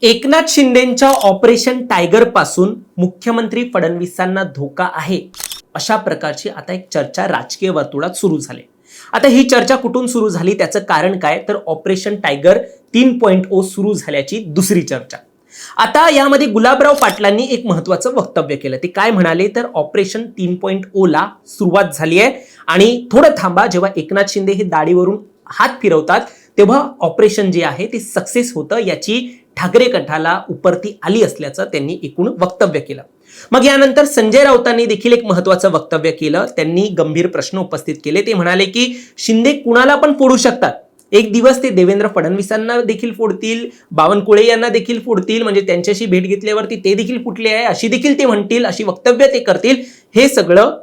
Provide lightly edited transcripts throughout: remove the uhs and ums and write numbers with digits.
Eknath शिंदेंच्या operation tiger पासून मुख्यमंत्री फडणवीसांना धोका आहे अशा प्रकारची आता एक चर्चा राजकीय वर्तुळात सुरू झाली। आता ही चर्चा कुठून सुरू झाली, त्याचं कारण काय, तर ऑपरेशन टायगर 3.0 सुरू झाल्याची दुसरी चर्चा। आता यामध्ये गुलाबराव पाटलांनी एक महत्त्वाचं वक्तव्य केलं। ते काय म्हणाले, तर ऑपरेशन 3.0 ला सुरुवात झाली आहे आणि थोडं थांबा, जेव्हा एकनाथ शिंदे हे दाढीवरून हात फिरवतात तेव्हा ऑपरेशन जे आहे ते सक्सेस होतं याची ठाकरे गटाला उपरती आली असल्याचं त्यांनी एकूण वक्तव्य केलं। मग यानंतर संजय राऊतांनी देखील एक महत्त्वाचं वक्तव्य केलं। त्यांनी गंभीर प्रश्न उपस्थित केले। ते म्हणाले की शिंदे कुणाला पण फोडू शकतात, एक दिवस ते देवेंद्र फडणवीसांना देखील फोडतील, बावनकुळे यांना देखील फोडतील, म्हणजे त्यांच्याशी भेट घेतल्यावरती ते देखील फुटले आहे अशी देखील ते म्हणतील, अशी वक्तव्य ते करतील। हे सगळं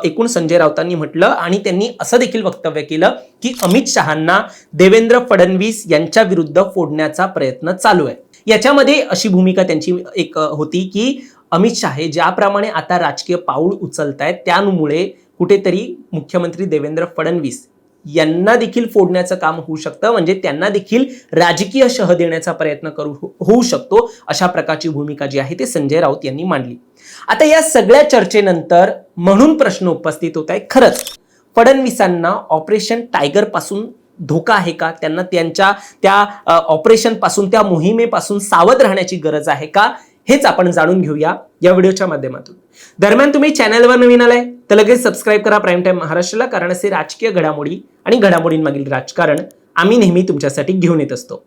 एकूण संजय राऊतांनी म्हटलं आणि त्यांनी असं देखील वक्तव्य केलं की अमित शहांना देवेंद्र फडणवीस यांच्या विरुद्ध फोडण्याचा प्रयत्न चालू आहे। याच्यामध्ये अशी भूमिका त्यांची एक होती की अमित शहा ज्याप्रमाणे आता राजकीय पाऊल उचलतायत त्यामुळे कुठेतरी मुख्यमंत्री देवेंद्र फडणवीस यांना देखील फोडण्याचं काम होऊ शकतं, म्हणजे त्यांना देखील राजकीय शह देण्याचा प्रयत्न होऊ शकतो, अशा प्रकारची भूमिका जी आहे ते संजय राऊत यांनी मांडली। आता या सगळ्या चर्चेनंतर म्हणून प्रश्न उपस्थित होत आहे, खरंच फडणवीसांना ऑपरेशन टायगर पासून धोका आहे का, त्यांना त्यांच्या त्या ऑपरेशन पासून, त्या मोहिमेपासून सावध राहण्याची गरज आहे का, हेच आपण जाणून घेऊया या व्हिडिओच्या माध्यमातून। दरम्यान तुम्ही चॅनलवर नवीन आलाय तर लगेच सबस्क्राइब करा प्राईम टाइम महाराष्ट्राला, कारण असे राजकीय घडामोडी आणि घडामोडींमागील राजकारण आम्ही नेहमी तुमच्यासाठी घेऊन येत असतो।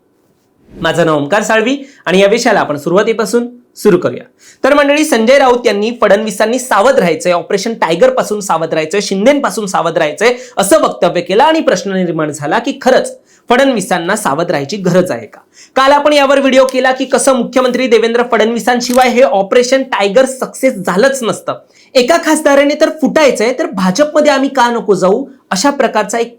माझं नाव ओमकार साळवी आणि या विषयाला आपण सुरुवातीपासून सुरू करूया। तर मंडळी, संजय राऊत यांनी फडणवीसांनी सावध राहायचंय, ऑपरेशन टायगर पासून सावध राहायचंय, शिंदेपासून सावध राहायचंय असं वक्तव्य केलं आणि प्रश्न निर्माण झाला की खरंच फडणवीसांना सावध राहायची गरज आहे का। काल आपण यावर व्हिडिओ केला की कसं मुख्यमंत्री देवेंद्र फडणवीसांशिवाय हे ऑपरेशन टायगर सक्सेस झालंच नसतं, एका खासदाराने तर फुटायचंय तर भाजपमध्ये आम्ही का नको जाऊ, अशा प्रकारचा एक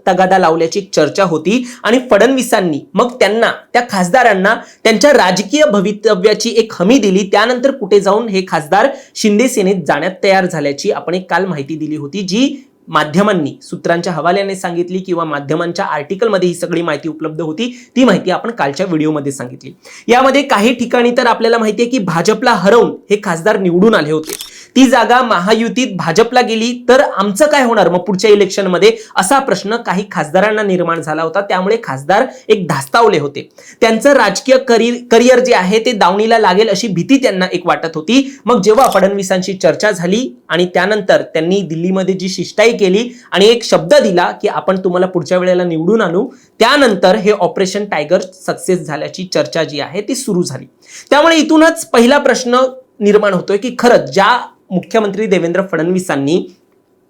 तगादा लावल्याची चर्चा होती आणि फडणवीसांनी मग त्यांना, त्या खासदारांना त्यांच्या राजकीय भवितव्याची एक हमी दिली। त्यानंतर कुठे जाऊन हे खासदार शिंदे सेनेत जाण्यात तयार झाल्याची आपण एक काल माहिती दिली होती, जी माध्यमांनी सूत्रांच्या हवाल्याने सांगितली किंवा माध्यमांच्या आर्टिकलमध्ये ही सगळी माहिती उपलब्ध होती। ती माहिती आपण कालच्या व्हिडिओमध्ये सांगितली। यामध्ये काही ठिकाणी तर आपल्याला माहिती आहे की भाजपला हरवून हे खासदार निवडून आले होते, ती जागा महायुतीत भाजपला गेली तर आमचं काय होणार मग पुढच्या इलेक्शनमध्ये, असा प्रश्न काही खासदारांना निर्माण झाला होता। त्यामुळे खासदार एक धास्तावले होते, त्यांचं राजकीय करिअर जे आहे ते दावणीला लागेल अशी भीती त्यांना एक वाटत होती। मग जेव्हा फडणवीसांची चर्चा झाली आणि त्यानंतर त्यांनी दिल्लीमध्ये जी शिष्टाई केली आणि एक शब्द दिला की आपण तुम्हाला पुढच्या वेळेला निवडून आणू, त्यानंतर हे ऑपरेशन टायगर सक्सेस झाल्याची चर्चा जी आहे ती सुरू झाली। त्यामुळे इथूनच पहिला प्रश्न निर्माण होतोय की खरंच ज्या मुख्यमंत्री देवेंद्र फडणवीसांनी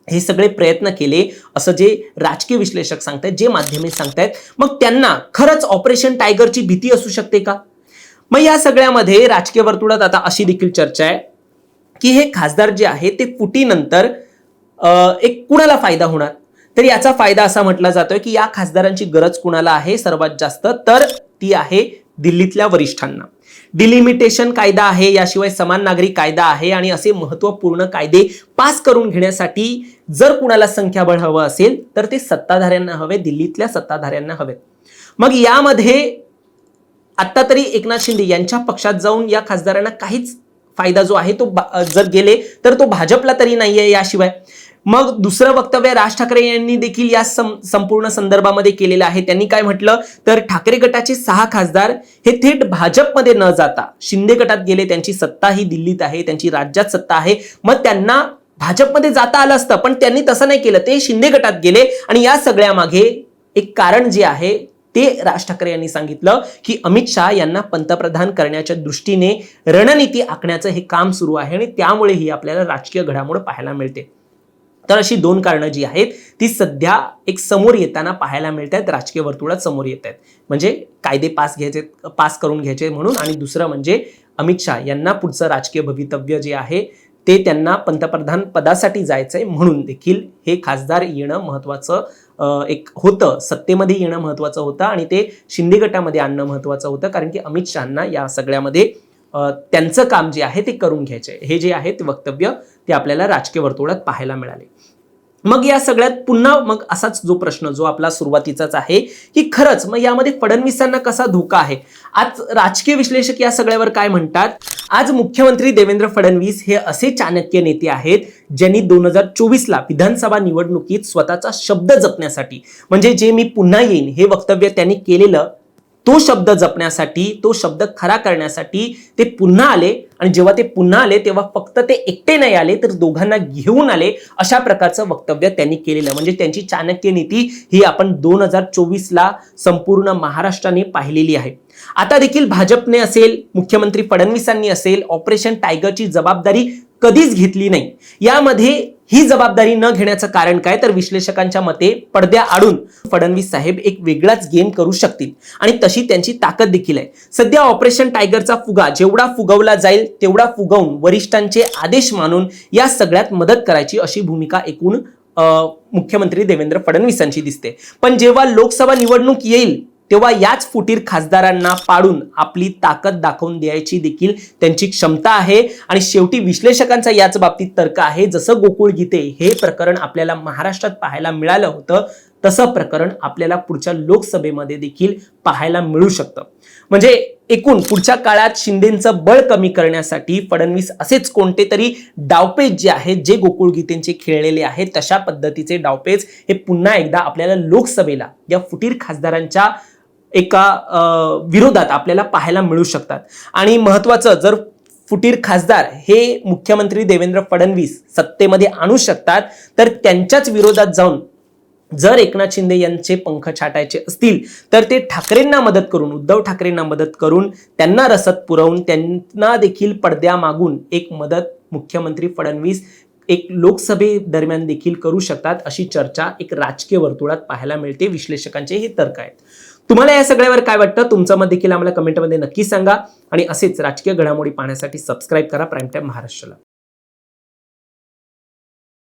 हे सगळे प्रयत्न केले असं जे राजकीय विश्लेषक सांगतायत, जे माध्यमे सांगतायत, मग त्यांना खरंच ऑपरेशन टायगरची भीती असू शकते का। मग या सगळ्यामध्ये राजकीय वर्तुळात आता अशी देखील चर्चा आहे की हे खासदार जे आहे ते फुटीनंतर एक कुणाला फायदा होणार, तर याचा फायदा असा म्हटला जातोय की या खासदारांची गरज कुणाला आहे सर्वात जास्त, तर ती आहे दिल्लीतल्या वरिष्ठांना। डिलिमिटेशन कायदा आहे, याशिवाय समान नागरी कायदा आहे आणि असे महत्त्वपूर्ण कायदे पास करून घेण्यासाठी जर कुणाला संख्याबळ हवं असेल तर ते सत्ताधाऱ्यांना हवे, दिल्लीतल्या सत्ताधाऱ्यांना हवेत। मग यामध्ये आता तरी एकनाथ शिंदे यांच्या पक्षात जाऊन या खासदारांना काहीच फायदा जो आहे तो जर गेले तर तो भाजपला तरी नाहीये। याशिवाय मग दुसरं वक्तव्य राज ठाकरे यांनी देखील या संपूर्ण संदर्भामध्ये केलेलं आहे। त्यांनी काय म्हटलं, तर ठाकरे गटाचे 6 खासदार हे थेट भाजपमध्ये न जाता शिंदे गटात गेले, त्यांची सत्ता ही दिल्लीत आहे, त्यांची राज्यात सत्ता आहे, मग त्यांना भाजपमध्ये जाता आलं असतं पण त्यांनी तसं नाही केलं, ते शिंदे गटात गेले। आणि या सगळ्या मागे एक कारण जे आहे ते राज ठाकरे यांनी सांगितलं की अमित शहा यांना पंतप्रधान करण्याच्या दृष्टीने रणनीती आखण्याचं हे काम सुरू आहे आणि त्यामुळे ही आपल्याला राजकीय घडामोड पाहायला मिळते। तर अशी 2 कारणं जी आहेत ती सध्या एक समोर येताना पाहायला मिळत आहेत, राजकीय वर्तुळात समोर येत आहेत, म्हणजे कायदे पास करून घ्यायचे म्हणून, आणि दुसरं म्हणजे अमित शहा यांना पुढचं राजकीय भवितव्य जे आहे ते त्यांना पंतप्रधान पदासाठी जायचंय म्हणून देखील हे खासदार येणं महत्त्वाचं एक होतं, सत्तेमध्ये येणं महत्त्वाचं होतं आणि ते शिंदे गटामध्ये आणणं महत्त्वाचं होतं, कारण की अमित शहांना या सगळ्यामध्ये त्यांचं काम जे आहे ते करून घ्यायचे, हे जे आहे ते वक्तव्य ते आपल्याला राजकीय वर्तुळात पाहायला मिळाले। मग या सगळ्यात पुन्हा मग असाच जो प्रश्न जो आपला सुरुवातीचाच आहे की खरंच मग यामध्ये फडणवीसांना कसा धोका आहे. आज राजकीय विश्लेषक या सगळ्यावर काय म्हणतात. आज मुख्यमंत्री देवेंद्र फडणवीस हे असे चाणक्य नेते आहेत ज्यांनी 2024ला विधानसभा निवडणुकीत स्वतःचा शब्द जपण्यासाठी म्हणजे जे मी पुन्हा येईन हे वक्तव्य त्यांनी केलेलं तो शब्द जपण्यासाठी तो शब्द खरा करण्यासाठी ते पुन्हा आले आणि जेव्हा ते पुन्हा आले तेव्हा फक्त ते एकटे नाही आले तर दोघांना घेऊन आले. अशा प्रकारचं वक्तव्य त्यांनी केलेलं म्हणजे त्यांची चाणक्य नीती ही आपण 2024ला संपूर्ण महाराष्ट्राने पाहिलेली आहे. आता देखील भाजपने असेल मुख्यमंत्री फडणवीसांनी असेल ऑपरेशन टायगरची जबाबदारी कधीच घेतली नाही. यामध्ये ही जबाबदारी न घेण्याचं कारण काय तर विश्लेषकांच्या मते पडद्या आडून फडणवीस साहेब एक वेगळाच गेम करू शकतील आणि तशी त्यांची ताकद देखील आहे. सध्या ऑपरेशन टायगरचा फुगा जेवढा फुगवला जाईल तेवढा फुगवून वरिष्ठांचे आदेश मानून या सगळ्यात मदत करायची अशी भूमिका एकूण मुख्यमंत्री देवेंद्र फडणवीसांची दिसते. पण जेव्हा लोकसभा निवडणूक येईल तेव्हा याच फुटीर खासदारांना पाडून आपली ताकद दाखवून द्यायची देखील त्यांची क्षमता आहे. आणि शेवटी विश्लेषकांचा याच बाबतीत तर्क आहे जसं गोकुळ गीते हे प्रकरण आपल्याला महाराष्ट्रात पाहायला मिळालं होतं तसं प्रकरण आपल्याला पुढच्या लोकसभेमध्ये देखील पाहायला मिळू शकतं. म्हणजे एकूण पुढच्या काळात शिंदेचं बळ कमी करण्यासाठी फडणवीस असेच कोणते तरी डावपेच जे आहेत जे गोकुळ गीतेंचे खेळलेले आहेत तशा पद्धतीचे डावपेच हे पुन्हा एकदा आपल्याला लोकसभेला या फुटीर खासदारांच्या एका विरोधात आपल्याला पाहायला मिळू शकतात. आणि महत्वाचं जर फुटीर खासदार हे मुख्यमंत्री देवेंद्र फडणवीस सत्तेमध्ये आणू शकतात तर त्यांच्याच विरोधात जाऊन जर एकनाथ शिंदे यांचे पंख छाटायचे असतील तर ते ठाकरेंना मदत करून उद्धव ठाकरेंना मदत करून त्यांना रसद पुरवून त्यांना देखील पडद्या मागून एक मदत मुख्यमंत्री फडणवीस एक लोकसभे दरम्यान देखील करू शकतात अशी चर्चा एक राजकीय वर्तुळात पाहायला मिळते. विश्लेषकांचे हे तर्क आहेत. तुम्हाला या सगळ्यावर काय वाटतं तुमचं मत देखील आम्हाला कमेंटमध्ये नक्की सांगा आणि असेच राजकीय घडामोडी पाहण्यासाठी सबस्क्राईब करा प्राईम टाइम महाराष्ट्राला.